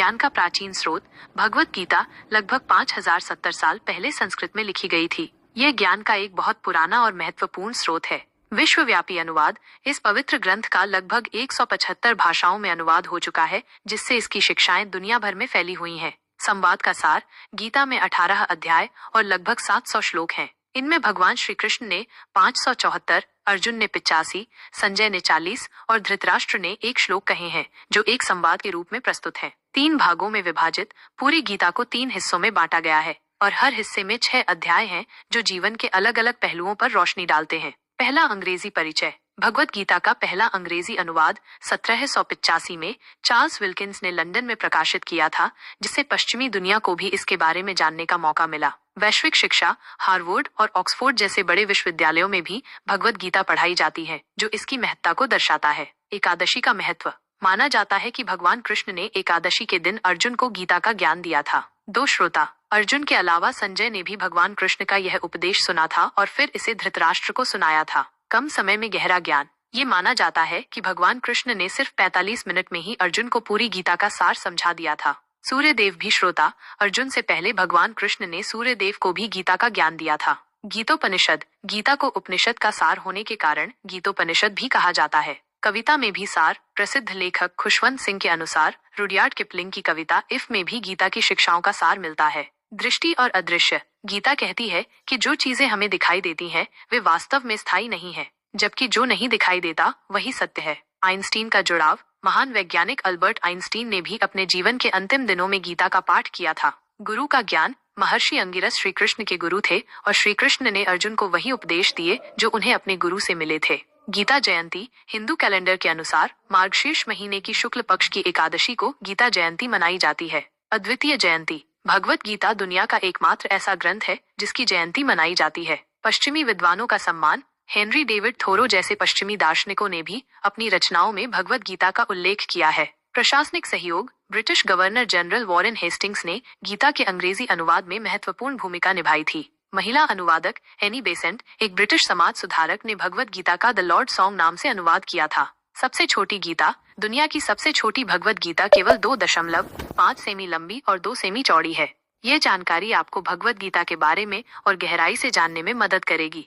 ज्ञान का प्राचीन स्रोत भगवत गीता लगभग 5070 साल पहले संस्कृत में लिखी गई थी। यह ज्ञान का एक बहुत पुराना और महत्वपूर्ण स्रोत है। विश्वव्यापी अनुवाद इस पवित्र ग्रंथ का लगभग 175 भाषाओं में अनुवाद हो चुका है, जिससे इसकी शिक्षाएं दुनिया भर में फैली हुई हैं। संवाद का सार, गीता में 18 अध्याय और लगभग 700 श्लोक हैं। इनमें भगवान श्री कृष्ण ने 574, अर्जुन ने 85, संजय ने 40 और धृतराष्ट्र ने 1 श्लोक कहे हैं, जो एक संवाद के रूप में प्रस्तुत है। 3 भागों में विभाजित पूरी गीता को 3 हिस्सों में बांटा गया है और हर हिस्से में 6 अध्याय हैं, जो जीवन के अलग अलग पहलुओं पर रोशनी डालते हैं। पहला अंग्रेजी परिचय। भगवत गीता का पहला अंग्रेजी अनुवाद 1785 में चार्ल्स विल्किंस ने लंदन में प्रकाशित किया था, जिससे पश्चिमी दुनिया को भी इसके बारे में जानने का मौका मिला। वैश्विक शिक्षा, हार्वर्ड और ऑक्सफोर्ड जैसे बड़े विश्वविद्यालयों में भी भगवत गीता पढ़ाई जाती है, जो इसकी महत्ता को दर्शाता है। एकादशी का महत्व। माना जाता है कि भगवान कृष्ण ने एकादशी के दिन अर्जुन को गीता का ज्ञान दिया था। 2 श्रोता। अर्जुन के अलावा संजय ने भी भगवान कृष्ण का यह उपदेश सुना था और फिर इसे धृतराष्ट्र को सुनाया था। कम समय में गहरा ज्ञान। ये माना जाता है कि भगवान कृष्ण ने सिर्फ 45 मिनट में ही अर्जुन को पूरी गीता का सार समझा दिया था। सूर्यदेव भी श्रोता। अर्जुन से पहले भगवान कृष्ण ने सूर्यदेव को भी गीता का ज्ञान दिया था। गीतोपनिषद। गीता को उपनिषद का सार होने के कारण गीतोपनिषद भी कहा जाता है। कविता में भी सार। प्रसिद्ध लेखक खुशवंत सिंह के अनुसार रुडयार्ड किपलिंग की कविता इफ में भी गीता की शिक्षाओं का सार मिलता है। दृष्टि और अदृश्य। गीता कहती है कि जो चीजें हमें दिखाई देती हैं, वे वास्तव में स्थायी नहीं है, जबकि जो नहीं दिखाई देता वही सत्य है। आइंस्टीन का जुड़ाव। महान वैज्ञानिक अल्बर्ट आइंस्टीन ने भी अपने जीवन के अंतिम दिनों में गीता का पाठ किया था। गुरु का ज्ञान। महर्षि अंगिरस श्री कृष्ण के गुरु थे और श्री कृष्ण ने अर्जुन को वही उपदेश दिए जो उन्हें अपने गुरु से मिले थे। गीता जयंती। हिंदू कैलेंडर के अनुसार मार्गशीर्ष महीने की शुक्ल पक्ष की एकादशी को गीता जयंती मनाई जाती है। अद्वितीय जयंती। भगवत गीता दुनिया का एकमात्र ऐसा ग्रंथ है जिसकी जयंती मनाई जाती है। पश्चिमी विद्वानों का सम्मान। हेनरी डेविड थोरो जैसे पश्चिमी दार्शनिकों ने भी अपनी रचनाओं में भगवत गीता का उल्लेख किया है। प्रशासनिक सहयोग। British governor general Warren Hastings ने गीता के अंग्रेजी अनुवाद में महत्वपूर्ण भूमिका निभाई थी। महिला अनुवादक एनी बेसेंट, एक ब्रिटिश समाज सुधारक, ने भगवत गीता का द लॉर्ड सॉन्ग नाम से अनुवाद किया था। सबसे छोटी गीता। दुनिया की सबसे छोटी भगवत गीता केवल 2.5 सेमी लंबी और 2 सेमी चौड़ी है। यह जानकारी आपको भगवत गीता के बारे में और गहराई से जानने में मदद करेगी।